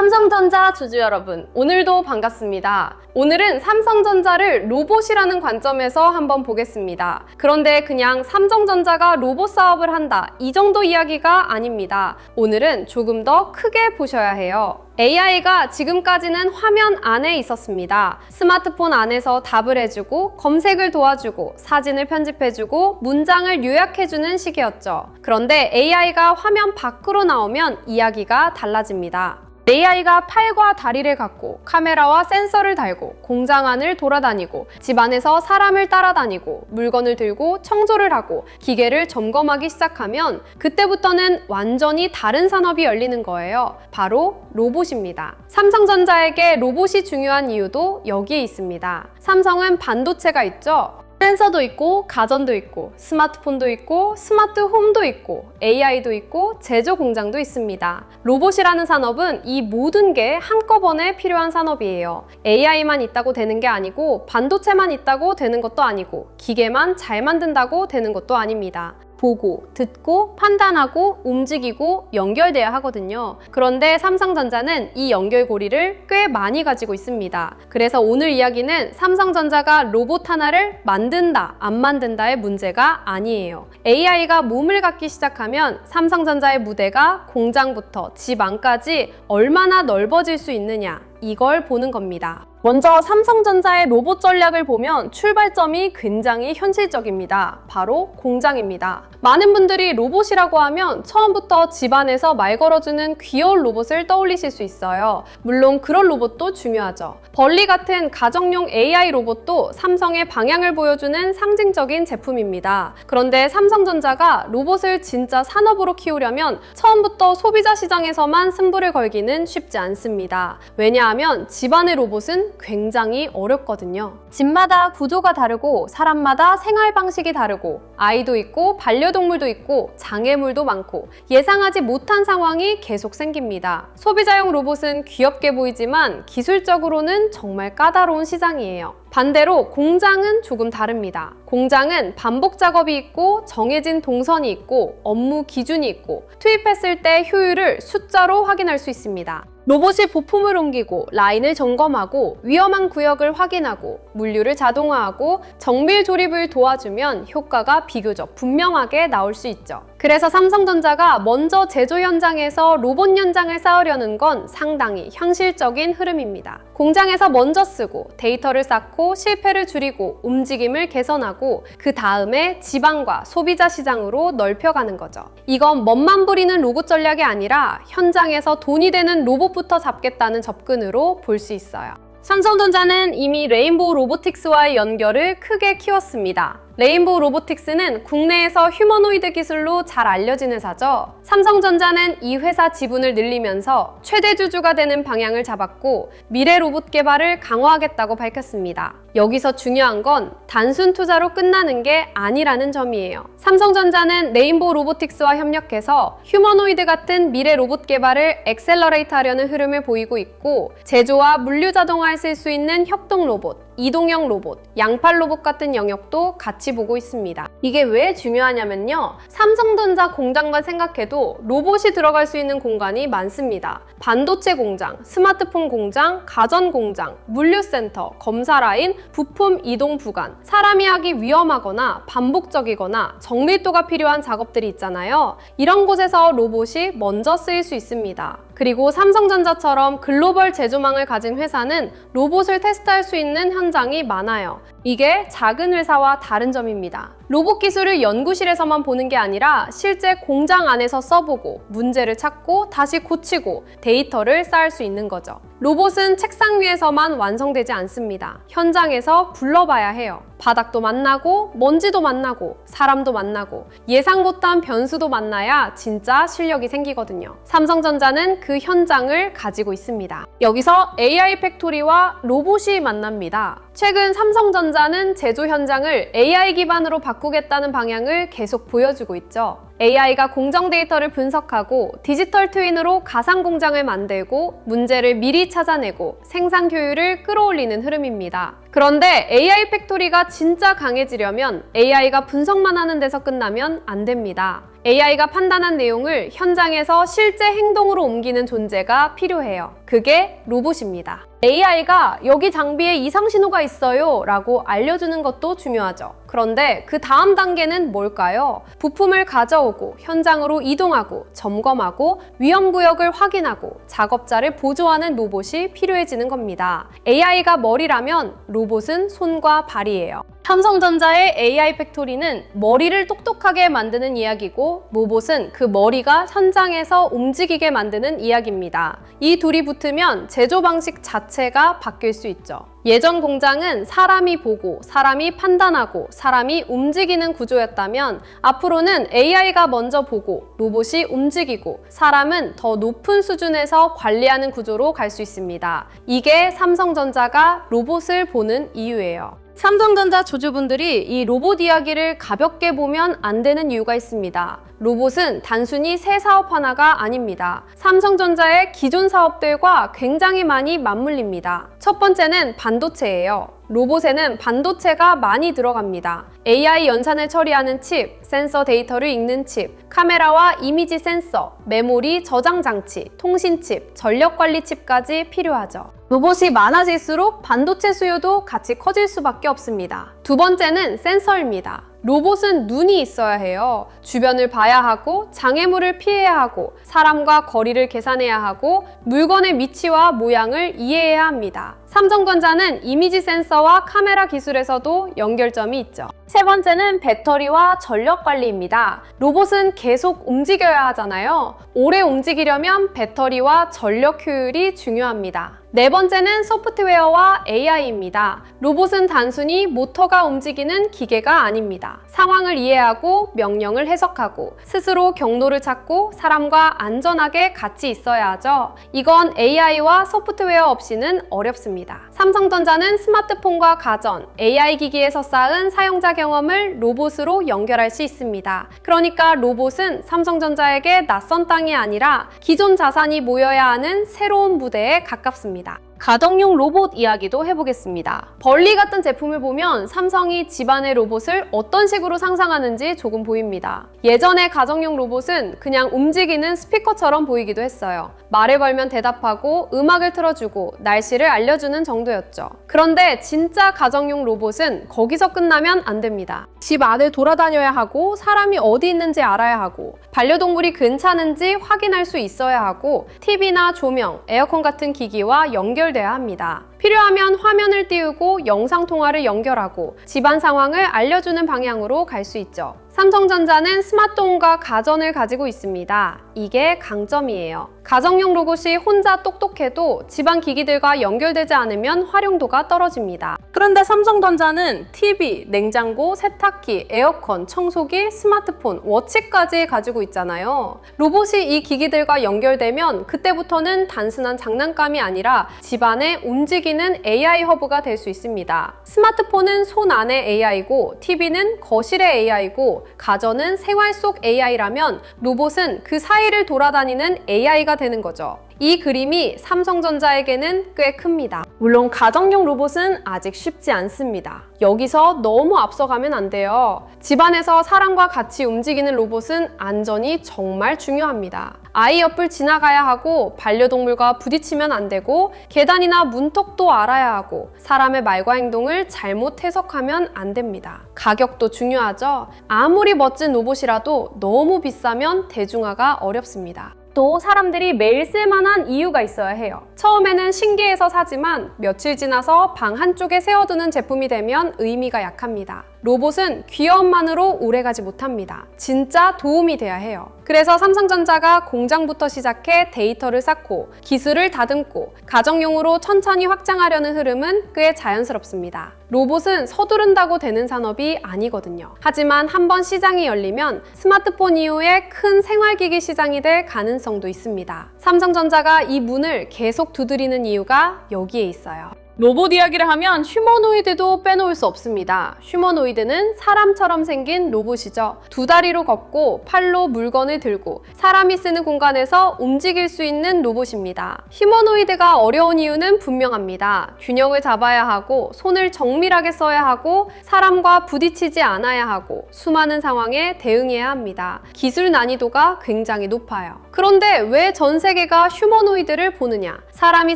삼성전자 주주 여러분, 오늘도 반갑습니다. 오늘은 삼성전자를 로봇이라는 관점에서 한번 보겠습니다. 그런데 그냥 삼성전자가 로봇 사업을 한다, 이 정도 이야기가 아닙니다. 오늘은 조금 더 크게 보셔야 해요. AI가 지금까지는 화면 안에 있었습니다. 스마트폰 안에서 답을 해주고 검색을 도와주고 사진을 편집해주고 문장을 요약해주는 시기였죠. 그런데 AI가 화면 밖으로 나오면 이야기가 달라집니다. AI가 팔과 다리를 갖고 카메라와 센서를 달고 공장 안을 돌아다니고 집 안에서 사람을 따라다니고 물건을 들고 청소를 하고 기계를 점검하기 시작하면 그때부터는 완전히 다른 산업이 열리는 거예요. 바로 로봇입니다. 삼성전자에게 로봇이 중요한 이유도 여기에 있습니다. 삼성은 반도체가 있죠. 센서도 있고 가전도 있고 스마트폰도 있고 스마트홈도 있고 AI도 있고 제조 공장도 있습니다. 로봇이라는 산업은 이 모든 게 한꺼번에 필요한 산업이에요. AI만 있다고 되는 게 아니고 반도체만 있다고 되는 것도 아니고 기계만 잘 만든다고 되는 것도 아닙니다. 보고, 듣고, 판단하고, 움직이고, 연결돼야 하거든요. 그런데 삼성전자는 이 연결고리를 꽤 많이 가지고 있습니다. 그래서 오늘 이야기는 삼성전자가 로봇 하나를 만든다, 안 만든다의 문제가 아니에요. AI가 몸을 갖기 시작하면 삼성전자의 무대가 공장부터 집 안까지 얼마나 넓어질 수 있느냐, 이걸 보는 겁니다. 먼저 삼성전자의 로봇 전략을 보면 출발점이 굉장히 현실적입니다. 바로 공장입니다. 많은 분들이 로봇이라고 하면 처음부터 집안에서 말 걸어주는 귀여운 로봇을 떠올리실 수 있어요. 물론 그런 로봇도 중요하죠. 벌리 같은 가정용 AI 로봇도 삼성의 방향을 보여주는 상징적인 제품입니다. 그런데 삼성전자가 로봇을 진짜 산업으로 키우려면 처음부터 소비자 시장에서만 승부를 걸기는 쉽지 않습니다. 왜냐하면 집안의 로봇은 굉장히 어렵거든요. 집마다 구조가 다르고 사람마다 생활 방식이 다르고 아이도 있고 반려동물도 있고 장애물도 많고 예상하지 못한 상황이 계속 생깁니다. 소비자용 로봇은 귀엽게 보이지만 기술적으로는 정말 까다로운 시장이에요. 반대로 공장은 조금 다릅니다. 공장은 반복 작업이 있고 정해진 동선이 있고 업무 기준이 있고 투입했을 때 효율을 숫자로 확인할 수 있습니다. 로봇이 부품을 옮기고 라인을 점검하고 위험한 구역을 확인하고 물류를 자동화하고 정밀 조립을 도와주면 효과가 비교적 분명하게 나올 수 있죠. 그래서 삼성전자가 먼저 제조 현장에서 로봇 연장을 쌓으려는 건 상당히 현실적인 흐름입니다. 공장에서 먼저 쓰고 데이터를 쌓고 실패를 줄이고 움직임을 개선하고 그 다음에 지방과 소비자 시장으로 넓혀가는 거죠. 이건 멋만 부리는 로봇 전략이 아니라 현장에서 돈이 되는 로봇부터 잡겠다는 접근으로 볼 수 있어요. 삼성전자는 이미 레인보우 로보틱스와의 연결을 크게 키웠습니다. 레인보우 로보틱스는 국내에서 휴머노이드 기술로 잘 알려진 회사죠. 삼성전자는 이 회사 지분을 늘리면서 최대 주주가 되는 방향을 잡았고 미래 로봇 개발을 강화하겠다고 밝혔습니다. 여기서 중요한 건 단순 투자로 끝나는 게 아니라는 점이에요. 삼성전자는 레인보우 로보틱스와 협력해서 휴머노이드 같은 미래 로봇 개발을 엑셀러레이트 하려는 흐름을 보이고 있고 제조와 물류 자동화에 쓸 수 있는 협동 로봇, 이동형 로봇, 양팔 로봇 같은 영역도 같이 보고 있습니다. 이게 왜 중요하냐면요. 삼성전자 공장만 생각해도 로봇이 들어갈 수 있는 공간이 많습니다. 반도체 공장, 스마트폰 공장, 가전 공장, 물류센터, 검사 라인, 부품 이동 부간, 사람이 하기 위험하거나 반복적이거나 정밀도가 필요한 작업들이 있잖아요. 이런 곳에서 로봇이 먼저 쓰일 수 있습니다. 그리고 삼성전자처럼 글로벌 제조망을 가진 회사는 로봇을 테스트할 수 있는 현장이 많아요. 이게 작은 회사와 다른 점입니다. 로봇 기술을 연구실에서만 보는 게 아니라 실제 공장 안에서 써보고 문제를 찾고 다시 고치고 데이터를 쌓을 수 있는 거죠. 로봇은 책상 위에서만 완성되지 않습니다. 현장에서 굴러봐야 해요. 바닥도 만나고 먼지도 만나고 사람도 만나고 예상 못한 변수도 만나야 진짜 실력이 생기거든요. 삼성전자는 그 현장을 가지고 있습니다. 여기서 AI 팩토리와 로봇이 만납니다. 최근 삼성전자는 제조 현장을 AI 기반으로 바꾸겠다는 방향을 계속 보여주고 있죠. AI가 공정 데이터를 분석하고 디지털 트윈으로 가상 공장을 만들고 문제를 미리 찾아내고 생산 효율을 끌어올리는 흐름입니다. 그런데 AI 팩토리가 진짜 강해지려면 AI가 분석만 하는 데서 끝나면 안 됩니다. AI가 판단한 내용을 현장에서 실제 행동으로 옮기는 존재가 필요해요. 그게 로봇입니다. AI가 여기 장비에 이상 신호가 있어요 라고 알려주는 것도 중요하죠. 그런데 그 다음 단계는 뭘까요? 부품을 가져오고 현장으로 이동하고 점검하고 위험구역을 확인하고 작업자를 보조하는 로봇이 필요해지는 겁니다. AI가 머리라면 로봇은 손과 발이에요. 삼성전자의 AI 팩토리는 머리를 똑똑하게 만드는 이야기고 로봇은 그 머리가 현장에서 움직이게 만드는 이야기입니다. 이 둘이 붙으면 제조 방식 자체가 바뀔 수 있죠. 예전 공장은 사람이 보고 사람이 판단하고 사람이 움직이는 구조였다면 앞으로는 AI가 먼저 보고 로봇이 움직이고 사람은 더 높은 수준에서 관리하는 구조로 갈 수 있습니다. 이게 삼성전자가 로봇을 보는 이유예요. 삼성전자 주주분들이 이 로봇 이야기를 가볍게 보면 안 되는 이유가 있습니다. 로봇은 단순히 새 사업 하나가 아닙니다. 삼성전자의 기존 사업들과 굉장히 많이 맞물립니다. 첫 번째는 반도체예요. 로봇에는 반도체가 많이 들어갑니다. AI 연산을 처리하는 칩, 센서 데이터를 읽는 칩, 카메라와 이미지 센서, 메모리 저장 장치, 통신칩, 전력관리 칩까지 필요하죠. 로봇이 많아질수록 반도체 수요도 같이 커질 수밖에 없습니다. 두 번째는 센서입니다. 로봇은 눈이 있어야 해요. 주변을 봐야 하고 장애물을 피해야 하고 사람과 거리를 계산해야 하고 물건의 위치와 모양을 이해해야 합니다. 삼성전자는 이미지 센서와 카메라 기술에서도 연결점이 있죠. 세 번째는 배터리와 전력 관리입니다. 로봇은 계속 움직여야 하잖아요. 오래 움직이려면 배터리와 전력 효율이 중요합니다. 네 번째는 소프트웨어와 AI입니다. 로봇은 단순히 모터가 움직이는 기계가 아닙니다. 상황을 이해하고 명령을 해석하고 스스로 경로를 찾고 사람과 안전하게 같이 있어야 하죠. 이건 AI와 소프트웨어 없이는 어렵습니다. 삼성전자는 스마트폰과 가전, AI 기기에서 쌓은 사용자 경험을 로봇으로 연결할 수 있습니다. 그러니까 로봇은 삼성전자에게 낯선 땅이 아니라 기존 자산이 모여야 하는 새로운 무대에 가깝습니다. 가정용 로봇 이야기도 해보겠습니다. 벌리 같은 제품을 보면 삼성이 집안의 로봇을 어떤 식으로 상상하는지 조금 보입니다. 예전의 가정용 로봇은 그냥 움직이는 스피커처럼 보이기도 했어요. 말을 걸면 대답하고 음악을 틀어주고 날씨를 알려주는 정도였죠. 그런데 진짜 가정용 로봇은 거기서 끝나면 안 됩니다. 집 안을 돌아다녀야 하고 사람이 어디 있는지 알아야 하고 반려동물이 괜찮은지 확인할 수 있어야 하고 TV나 조명, 에어컨 같은 기기와 연결돼야 합니다. 필요하면 화면을 띄우고 영상통화를 연결하고 집안 상황을 알려주는 방향으로 갈 수 있죠. 삼성전자는 스마트홈과 가전을 가지고 있습니다. 이게 강점이에요. 가정용 로봇이 혼자 똑똑해도 집안 기기들과 연결되지 않으면 활용도가 떨어집니다. 그런데 삼성전자는 TV, 냉장고, 세탁기, 에어컨, 청소기, 스마트폰, 워치까지 가지고 있잖아요. 로봇이 이 기기들과 연결되면 그때부터는 단순한 장난감이 아니라 집안에 움직이는 AI 허브가 될 수 있습니다. 스마트폰은 손 안의 AI고 TV는 거실의 AI고 가전은 생활 속 AI라면 로봇은 그 사이를 돌아다니는 AI가 되는 거죠. 이 그림이 삼성전자에게는 꽤 큽니다. 물론 가정용 로봇은 아직 쉽지 않습니다. 여기서 너무 앞서가면 안 돼요. 집안에서 사람과 같이 움직이는 로봇은 안전이 정말 중요합니다. 아이 옆을 지나가야 하고 반려동물과 부딪히면 안 되고 계단이나 문턱도 알아야 하고 사람의 말과 행동을 잘못 해석하면 안 됩니다. 가격도 중요하죠. 아무리 멋진 로봇이라도 너무 비싸면 대중화가 어렵습니다. 또 사람들이 매일 쓸만한 이유가 있어야 해요. 처음에는 신기해서 사지만 며칠 지나서 방 한쪽에 세워두는 제품이 되면 의미가 약합니다. 로봇은 귀여움만으로 오래가지 못합니다. 진짜 도움이 돼야 해요. 그래서 삼성전자가 공장부터 시작해 데이터를 쌓고 기술을 다듬고 가정용으로 천천히 확장하려는 흐름은 꽤 자연스럽습니다. 로봇은 서두른다고 되는 산업이 아니거든요. 하지만 한번 시장이 열리면 스마트폰 이후에 큰 생활기기 시장이 될 가능성도 있습니다. 삼성전자가 이 문을 계속 두드리는 이유가 여기에 있어요. 로봇 이야기를 하면 휴머노이드도 빼놓을 수 없습니다. 휴머노이드는 사람처럼 생긴 로봇이죠. 두 다리로 걷고 팔로 물건을 들고 사람이 쓰는 공간에서 움직일 수 있는 로봇입니다. 휴머노이드가 어려운 이유는 분명합니다. 균형을 잡아야 하고 손을 정밀하게 써야 하고 사람과 부딪히지 않아야 하고 수많은 상황에 대응해야 합니다. 기술 난이도가 굉장히 높아요. 그런데 왜 전 세계가 휴머노이드를 보느냐? 사람이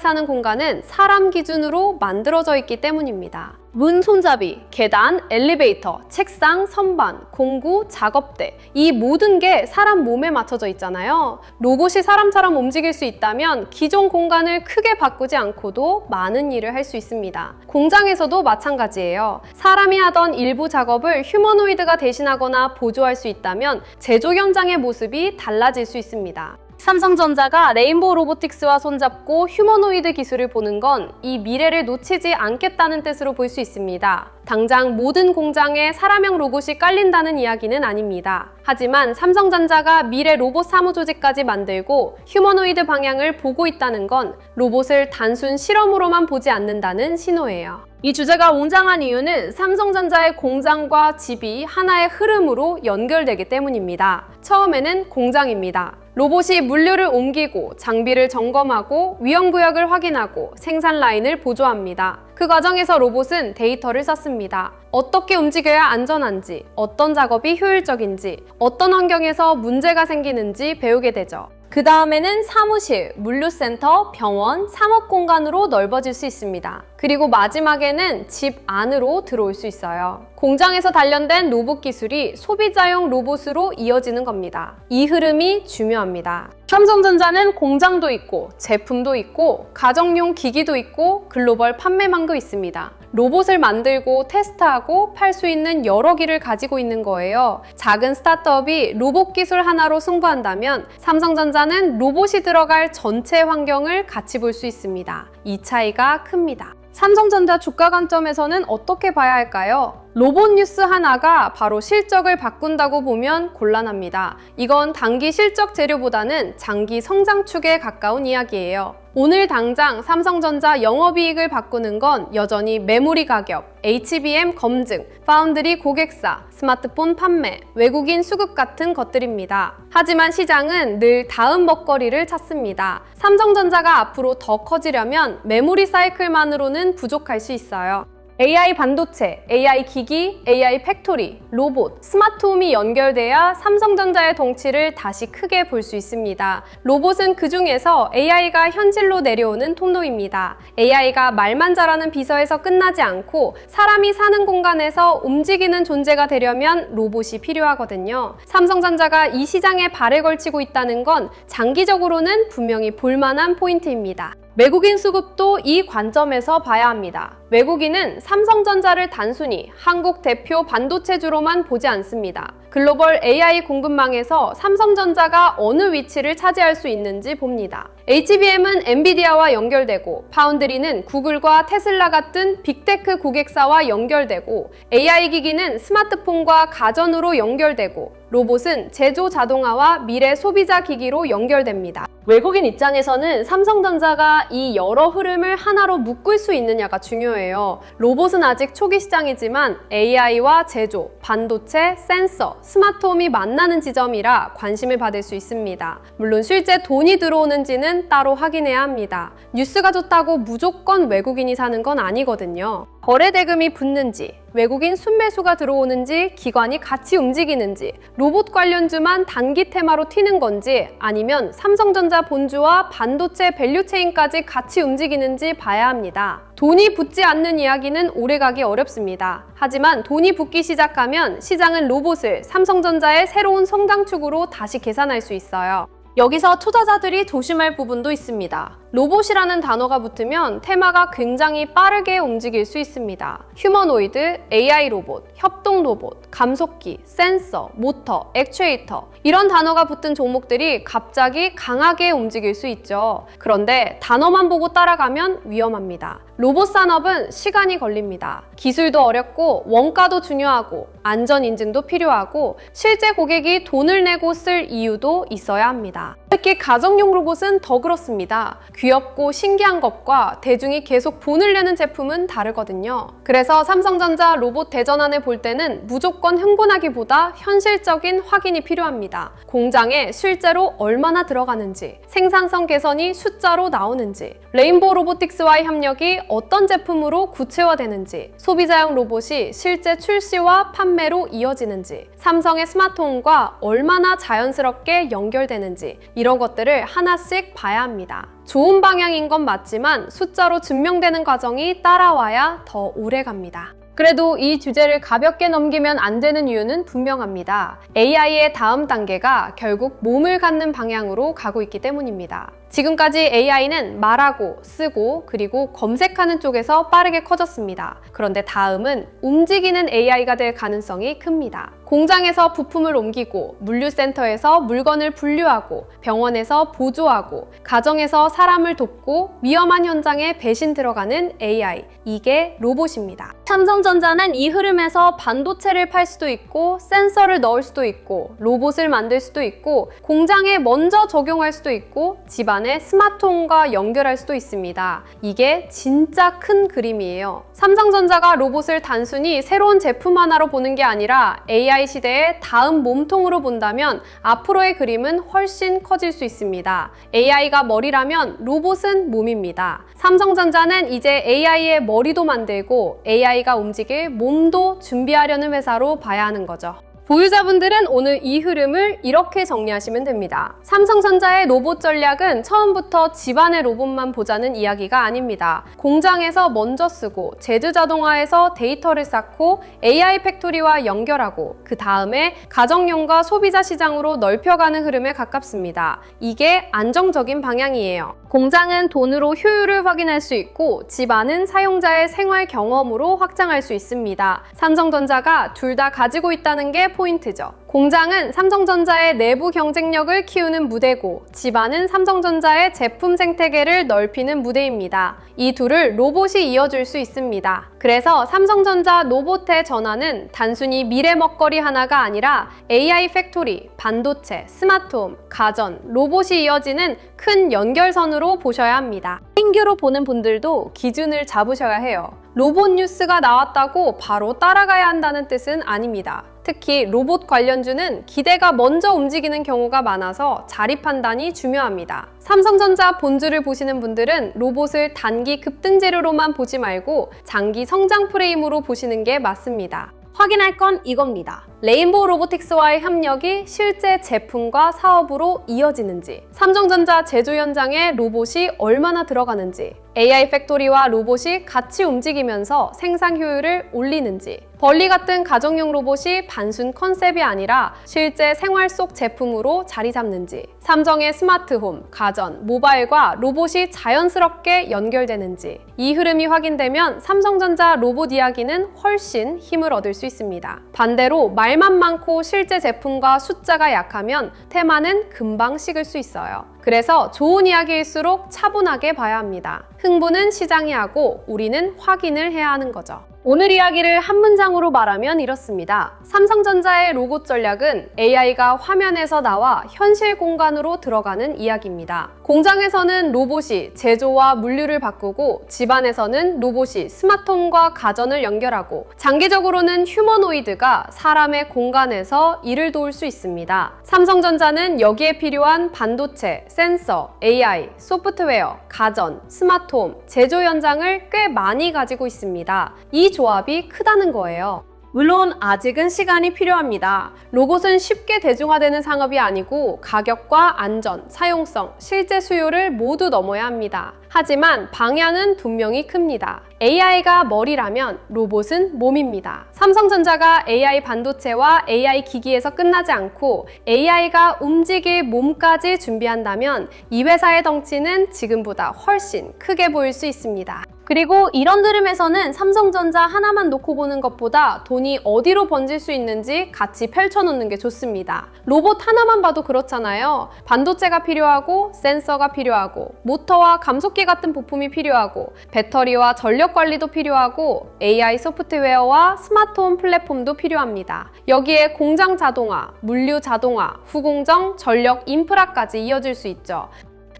사는 공간은 사람 기준으로 만들어져 있기 때문입니다. 문 손잡이, 계단, 엘리베이터, 책상, 선반, 공구, 작업대 이 모든 게 사람 몸에 맞춰져 있잖아요. 로봇이 사람처럼 움직일 수 있다면 기존 공간을 크게 바꾸지 않고도 많은 일을 할 수 있습니다. 공장에서도 마찬가지예요. 사람이 하던 일부 작업을 휴머노이드가 대신하거나 보조할 수 있다면 제조 현장의 모습이 달라질 수 있습니다. 삼성전자가 레인보우 로보틱스와 손잡고 휴머노이드 기술을 보는 건 이 미래를 놓치지 않겠다는 뜻으로 볼 수 있습니다. 당장 모든 공장에 사람형 로봇이 깔린다는 이야기는 아닙니다. 하지만 삼성전자가 미래 로봇 사무조직까지 만들고 휴머노이드 방향을 보고 있다는 건 로봇을 단순 실험으로만 보지 않는다는 신호예요. 이 주제가 웅장한 이유는 삼성전자의 공장과 집이 하나의 흐름으로 연결되기 때문입니다. 처음에는 공장입니다. 로봇이 물류를 옮기고 장비를 점검하고 위험구역을 확인하고 생산 라인을 보조합니다. 그 과정에서 로봇은 데이터를 쌓습니다. 어떻게 움직여야 안전한지, 어떤 작업이 효율적인지, 어떤 환경에서 문제가 생기는지 배우게 되죠. 그 다음에는 사무실, 물류센터, 병원, 상업공간으로 넓어질 수 있습니다. 그리고 마지막에는 집 안으로 들어올 수 있어요. 공장에서 단련된 로봇 기술이 소비자용 로봇으로 이어지는 겁니다. 이 흐름이 중요합니다. 삼성전자는 공장도 있고 제품도 있고 가정용 기기도 있고 글로벌 판매망도 있습니다. 로봇을 만들고 테스트하고 팔 수 있는 여러 기를 가지고 있는 거예요. 작은 스타트업이 로봇 기술 하나로 승부한다면 삼성전자는 로봇이 들어갈 전체 환경을 같이 볼 수 있습니다. 이 차이가 큽니다. 삼성전자 주가 관점에서는 어떻게 봐야 할까요? 로봇 뉴스 하나가 바로 실적을 바꾼다고 보면 곤란합니다. 이건 단기 실적 재료보다는 장기 성장축에 가까운 이야기예요. 오늘 당장 삼성전자 영업이익을 바꾸는 건 여전히 메모리 가격, HBM 검증, 파운드리 고객사, 스마트폰 판매, 외국인 수급 같은 것들입니다. 하지만 시장은 늘 다음 먹거리를 찾습니다. 삼성전자가 앞으로 더 커지려면 메모리 사이클만으로는 부족할 수 있어요. AI 반도체, AI 기기, AI 팩토리, 로봇, 스마트홈이 연결돼야 삼성전자의 덩치를 다시 크게 볼 수 있습니다. 로봇은 그 중에서 AI가 현실로 내려오는 통로입니다. AI가 말만 잘하는 비서에서 끝나지 않고 사람이 사는 공간에서 움직이는 존재가 되려면 로봇이 필요하거든요. 삼성전자가 이 시장에 발을 걸치고 있다는 건 장기적으로는 분명히 볼만한 포인트입니다. 외국인 수급도 이 관점에서 봐야 합니다. 외국인은 삼성전자를 단순히 한국 대표 반도체주로만 보지 않습니다. 글로벌 AI 공급망에서 삼성전자가 어느 위치를 차지할 수 있는지 봅니다. HBM은 엔비디아와 연결되고 파운드리는 구글과 테슬라 같은 빅테크 고객사와 연결되고 AI 기기는 스마트폰과 가전으로 연결되고 로봇은 제조 자동화와 미래 소비자 기기로 연결됩니다. 외국인 입장에서는 삼성전자가 이 여러 흐름을 하나로 묶을 수 있느냐가 중요해요. 로봇은 아직 초기 시장이지만 AI와 제조, 반도체, 센서, 스마트홈이 만나는 지점이라 관심을 받을 수 있습니다. 물론 실제 돈이 들어오는지는 따로 확인해야 합니다. 뉴스가 좋다고 무조건 외국인이 사는 건 아니거든요. 거래 대금이 붙는지, 외국인 순매수가 들어오는지, 기관이 같이 움직이는지, 로봇 관련주만 단기 테마로 튀는 건지 아니면 삼성전자 본주와 반도체 밸류체인까지 같이 움직이는지 봐야 합니다. 돈이 붙지 않는 이야기는 오래가기 어렵습니다. 하지만 돈이 붙기 시작하면 시장은 로봇을 삼성전자의 새로운 성장축으로 다시 계산할 수 있어요. 여기서 투자자들이 조심할 부분도 있습니다. 로봇이라는 단어가 붙으면 테마가 굉장히 빠르게 움직일 수 있습니다. 휴머노이드, AI 로봇, 협동 로봇, 감속기, 센서, 모터, 액추에이터 이런 단어가 붙은 종목들이 갑자기 강하게 움직일 수 있죠. 그런데 단어만 보고 따라가면 위험합니다. 로봇 산업은 시간이 걸립니다. 기술도 어렵고 원가도 중요하고 안전 인증도 필요하고 실제 고객이 돈을 내고 쓸 이유도 있어야 합니다. 특히 가정용 로봇은 더 그렇습니다. 귀엽고 신기한 것과 대중이 계속 본을 내는 제품은 다르거든요. 그래서 삼성전자 로봇 대전환을 볼 때는 무조건 흥분하기보다 현실적인 확인이 필요합니다. 공장에 실제로 얼마나 들어가는지, 생산성 개선이 숫자로 나오는지, 레인보우 로보틱스와의 협력이 어떤 제품으로 구체화되는지, 소비자용 로봇이 실제 출시와 판매로 이어지는지, 삼성의 스마트홈과 얼마나 자연스럽게 연결되는지, 이런 것들을 하나씩 봐야 합니다. 좋은 방향인 건 맞지만 숫자로 증명되는 과정이 따라와야 더 오래 갑니다. 그래도 이 주제를 가볍게 넘기면 안 되는 이유는 분명합니다. AI의 다음 단계가 결국 몸을 갖는 방향으로 가고 있기 때문입니다. 지금까지 AI는 말하고, 쓰고, 그리고 검색하는 쪽에서 빠르게 커졌습니다. 그런데 다음은 움직이는 AI가 될 가능성이 큽니다. 공장에서 부품을 옮기고, 물류센터에서 물건을 분류하고, 병원에서 보조하고, 가정에서 사람을 돕고, 위험한 현장에 배신 들어가는 AI. 이게 로봇입니다. 삼성전자는 이 흐름에서 반도체를 팔 수도 있고, 센서를 넣을 수도 있고, 로봇을 만들 수도 있고, 공장에 먼저 적용할 수도 있고, 집안에 스마트홈과 연결할 수도 있습니다. 이게 진짜 큰 그림이에요. 삼성전자가 로봇을 단순히 새로운 제품 하나로 보는 게 아니라 AI 시대의 다음 몸통으로 본다면 앞으로의 그림은 훨씬 커질 수 있습니다. AI가 머리라면 로봇은 몸입니다. 삼성전자는 이제 AI의 머리도 만들고 AI가 움직일 몸도 준비하려는 회사로 봐야 하는 거죠. 보유자분들은 오늘 이 흐름을 이렇게 정리하시면 됩니다. 삼성전자의 로봇 전략은 처음부터 집안의 로봇만 보자는 이야기가 아닙니다. 공장에서 먼저 쓰고 제주자동화에서 데이터를 쌓고 AI 팩토리와 연결하고 그 다음에 가정용과 소비자 시장으로 넓혀가는 흐름에 가깝습니다. 이게 안정적인 방향이에요. 공장은 돈으로 효율을 확인할 수 있고 집안은 사용자의 생활 경험으로 확장할 수 있습니다. 삼성전자가 둘 다 가지고 있다는 게 포인트죠. 공장은 삼성전자의 내부 경쟁력을 키우는 무대고 집안은 삼성전자의 제품 생태계를 넓히는 무대입니다. 이 둘을 로봇이 이어줄 수 있습니다. 그래서 삼성전자 로봇의 전환은 단순히 미래 먹거리 하나가 아니라 AI 팩토리, 반도체, 스마트홈, 가전, 로봇이 이어지는 큰 연결선으로 보셔야 합니다. 신규로 보는 분들도 기준을 잡으셔야 해요. 로봇 뉴스가 나왔다고 바로 따라가야 한다는 뜻은 아닙니다. 특히 로봇 관련주는 기대가 먼저 움직이는 경우가 많아서 자리 판단이 중요합니다. 삼성전자 본주를 보시는 분들은 로봇을 단기 급등 재료로만 보지 말고 장기 성장 프레임으로 보시는 게 맞습니다. 확인할 건 이겁니다. 레인보우 로보틱스와의 협력이 실제 제품과 사업으로 이어지는지, 삼성전자 제조 현장에 로봇이 얼마나 들어가는지, AI 팩토리와 로봇이 같이 움직이면서 생산 효율을 올리는지, 벌리 같은 가정용 로봇이 단순 컨셉이 아니라 실제 생활 속 제품으로 자리 잡는지, 삼성의 스마트홈, 가전, 모바일과 로봇이 자연스럽게 연결되는지, 이 흐름이 확인되면 삼성전자 로봇 이야기는 훨씬 힘을 얻을 수 있습니다. 반대로 말만 많고 실제 제품과 숫자가 약하면 테마는 금방 식을 수 있어요. 그래서 좋은 이야기일수록 차분하게 봐야 합니다. 흥분은 시장이 하고 우리는 확인을 해야 하는 거죠. 오늘 이야기를 한 문장으로 말하면 이렇습니다. 삼성전자의 로봇 전략은 AI가 화면에서 나와 현실 공간으로 들어가는 이야기입니다. 공장에서는 로봇이 제조와 물류를 바꾸고 집안에서는 로봇이 스마트홈과 가전을 연결하고 장기적으로는 휴머노이드가 사람의 공간에서 일을 도울 수 있습니다. 삼성전자는 여기에 필요한 반도체, 센서, AI, 소프트웨어, 가전, 스마트홈, 제조 현장을 꽤 많이 가지고 있습니다. 이 조합이 크다는 거예요. 물론 아직은 시간이 필요합니다. 로봇은 쉽게 대중화되는 산업이 아니고 가격과 안전, 사용성, 실제 수요를 모두 넘어야 합니다. 하지만 방향은 분명히 큽니다. AI가 머리라면 로봇은 몸입니다. 삼성전자가 AI 반도체와 AI 기기에서 끝나지 않고 AI가 움직일 몸까지 준비한다면 이 회사의 덩치는 지금보다 훨씬 크게 보일 수 있습니다. 그리고 이런 흐름에서는 삼성전자 하나만 놓고 보는 것보다 돈이 어디로 번질 수 있는지 같이 펼쳐놓는 게 좋습니다. 로봇 하나만 봐도 그렇잖아요. 반도체가 필요하고 센서가 필요하고 모터와 감속기가 청소기 같은 부품이 필요하고 배터리와 전력 관리도 필요하고 AI 소프트웨어와 스마트홈 플랫폼도 필요합니다. 여기에 공장 자동화, 물류 자동화, 후공정, 전력 인프라까지 이어질 수 있죠.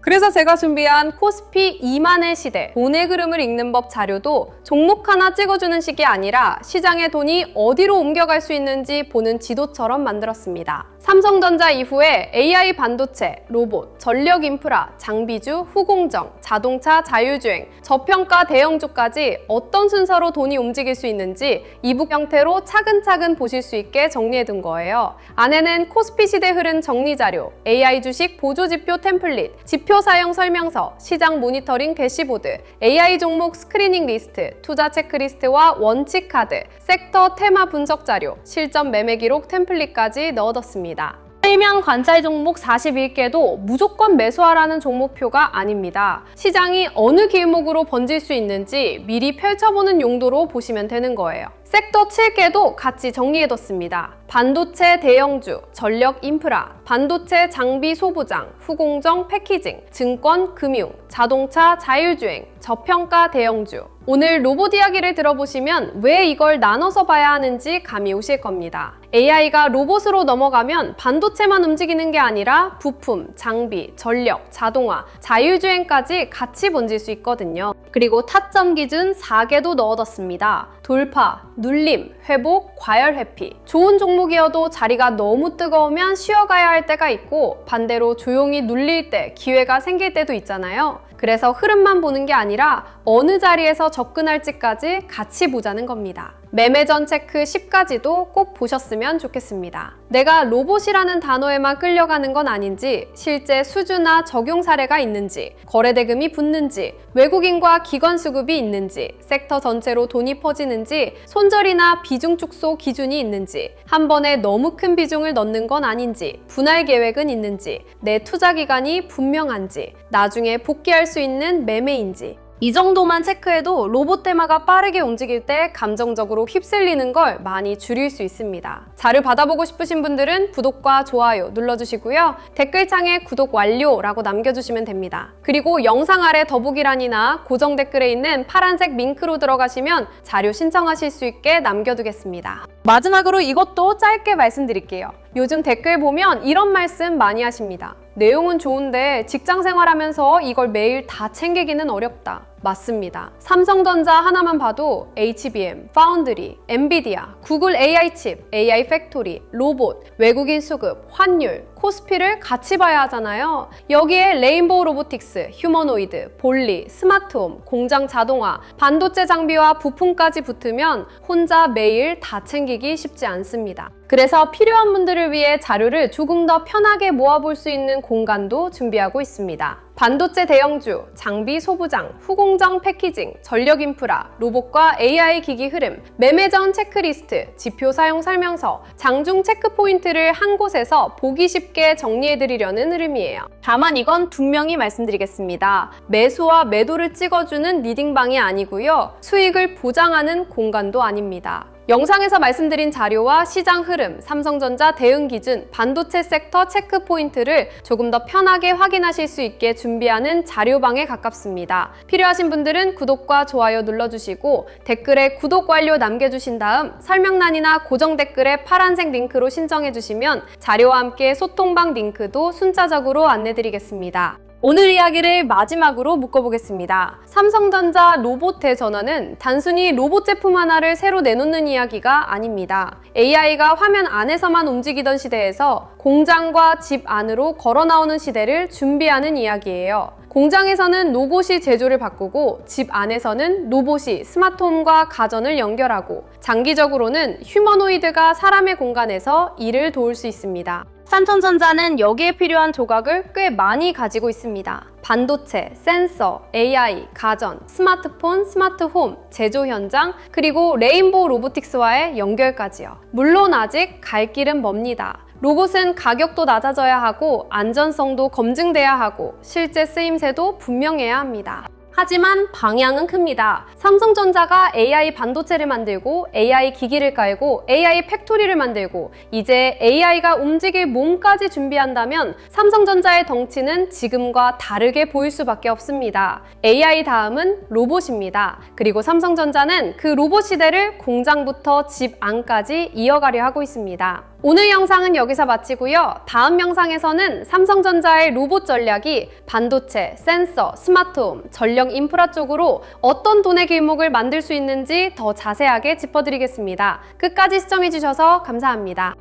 그래서 제가 준비한 코스피 2만의 시대, 돈의 흐름을 읽는 법 자료도 종목 하나 찍어주는 식이 아니라 시장의 돈이 어디로 옮겨갈 수 있는지 보는 지도처럼 만들었습니다. 삼성전자 이후에 AI 반도체, 로봇, 전력 인프라, 장비주, 후공정, 자동차, 자율주행, 저평가 대형주까지 어떤 순서로 돈이 움직일 수 있는지 이북 형태로 차근차근 보실 수 있게 정리해둔 거예요. 안에는 코스피 시대 흐름 정리 자료, AI 주식 보조지표 템플릿, 지표 사용 설명서, 시장 모니터링 대시보드, AI 종목 스크리닝 리스트, 투자 체크리스트와 원칙 카드, 섹터 테마 분석 자료, 실전 매매 기록 템플릿까지 넣어뒀습니다. 일명 관찰 종목 41개도 무조건 매수하라는 종목표가 아닙니다. 시장이 어느 길목으로 번질 수 있는지 미리 펼쳐보는 용도로 보시면 되는 거예요. 섹터 7개도 같이 정리해뒀습니다. 반도체 대형주, 전력 인프라, 반도체 장비 소부장, 후공정 패키징, 증권, 금융, 자동차, 자율주행, 저평가 대형주. 오늘 로봇 이야기를 들어보시면 왜 이걸 나눠서 봐야 하는지 감이 오실 겁니다. AI가 로봇으로 넘어가면 반도체만 움직이는 게 아니라 부품, 장비, 전력, 자동화, 자율주행까지 같이 번질 수 있거든요. 그리고 타점 기준 4개도 넣어뒀습니다. 돌파, 눌림, 회복, 과열 회피. 좋은 종목이어도 자리가 너무 뜨거우면 쉬어가야 할 때가 있고 반대로 조용히 눌릴 때 기회가 생길 때도 있잖아요. 그래서 흐름만 보는 게 아니라 어느 자리에서 접근할지까지 같이 보자는 겁니다. 매매 전 체크 10가지도 꼭 보셨으면 좋겠습니다. 내가 로봇이라는 단어에만 끌려가는 건 아닌지, 실제 수주나 적용 사례가 있는지, 거래대금이 붙는지, 외국인과 기관 수급이 있는지, 섹터 전체로 돈이 퍼지는지, 손절이나 비중 축소 기준이 있는지, 한 번에 너무 큰 비중을 넣는 건 아닌지, 분할 계획은 있는지, 내 투자 기간이 분명한지, 나중에 복귀할 수 있는 매매인지, 이 정도만 체크해도 로봇 테마가 빠르게 움직일 때 감정적으로 휩쓸리는 걸 많이 줄일 수 있습니다. 자료 받아보고 싶으신 분들은 구독과 좋아요 눌러주시고요. 댓글창에 구독 완료라고 남겨주시면 됩니다. 그리고 영상 아래 더보기란이나 고정 댓글에 있는 파란색 링크로 들어가시면 자료 신청하실 수 있게 남겨두겠습니다. 마지막으로 이것도 짧게 말씀드릴게요. 요즘 댓글 보면 이런 말씀 많이 하십니다. 내용은 좋은데 직장 생활하면서 이걸 매일 다 챙기기는 어렵다. 맞습니다. 삼성전자 하나만 봐도 HBM, 파운드리, 엔비디아, 구글 AI 칩, AI 팩토리, 로봇, 외국인 수급, 환율, 코스피를 같이 봐야 하잖아요. 여기에 레인보우 로보틱스, 휴머노이드, 볼리, 스마트홈, 공장 자동화, 반도체 장비와 부품까지 붙으면 혼자 매일 다 챙기기 쉽지 않습니다. 그래서 필요한 분들을 위해 자료를 조금 더 편하게 모아볼 수 있는 공간도 준비하고 있습니다. 반도체 대형주, 장비 소부장, 후공정 패키징, 전력 인프라, 로봇과 AI 기기 흐름, 매매 전 체크리스트, 지표 사용 설명서, 장중 체크 포인트를 한 곳에서 보기 쉽게 정리해드리려는 흐름이에요. 다만 이건 분명히 말씀드리겠습니다. 매수와 매도를 찍어주는 리딩방이 아니고요. 수익을 보장하는 공간도 아닙니다. 영상에서 말씀드린 자료와 시장 흐름, 삼성전자 대응 기준, 반도체 섹터 체크 포인트를 조금 더 편하게 확인하실 수 있게 준비하는 자료방에 가깝습니다. 필요하신 분들은 구독과 좋아요 눌러주시고 댓글에 구독 완료 남겨주신 다음 설명란이나 고정 댓글에 파란색 링크로 신청해주시면 자료와 함께 소통방 링크도 순차적으로 안내드리겠습니다. 오늘 이야기를 마지막으로 묶어보겠습니다. 삼성전자 로봇 대전환은 단순히 로봇 제품 하나를 새로 내놓는 이야기가 아닙니다. AI가 화면 안에서만 움직이던 시대에서 공장과 집 안으로 걸어 나오는 시대를 준비하는 이야기예요. 공장에서는 로봇이 제조를 바꾸고 집 안에서는 로봇이 스마트홈과 가전을 연결하고 장기적으로는 휴머노이드가 사람의 공간에서 일을 도울 수 있습니다. 삼성전자는 여기에 필요한 조각을 꽤 많이 가지고 있습니다. 반도체, 센서, AI, 가전, 스마트폰, 스마트홈, 제조 현장, 그리고 레인보우 로보틱스와의 연결까지요. 물론 아직 갈 길은 멉니다. 로봇은 가격도 낮아져야 하고 안전성도 검증돼야 하고 실제 쓰임새도 분명해야 합니다. 하지만 방향은 큽니다. 삼성전자가 AI 반도체를 만들고 AI 기기를 깔고 AI 팩토리를 만들고 이제 AI가 움직일 몸까지 준비한다면 삼성전자의 덩치는 지금과 다르게 보일 수밖에 없습니다. AI 다음은 로봇입니다. 그리고 삼성전자는 그 로봇 시대를 공장부터 집 안까지 이어가려 하고 있습니다. 오늘 영상은 여기서 마치고요. 다음 영상에서는 삼성전자의 로봇 전략이 반도체, 센서, 스마트홈, 전력 인프라 쪽으로 어떤 돈의 길목을 만들 수 있는지 더 자세하게 짚어드리겠습니다. 끝까지 시청해주셔서 감사합니다.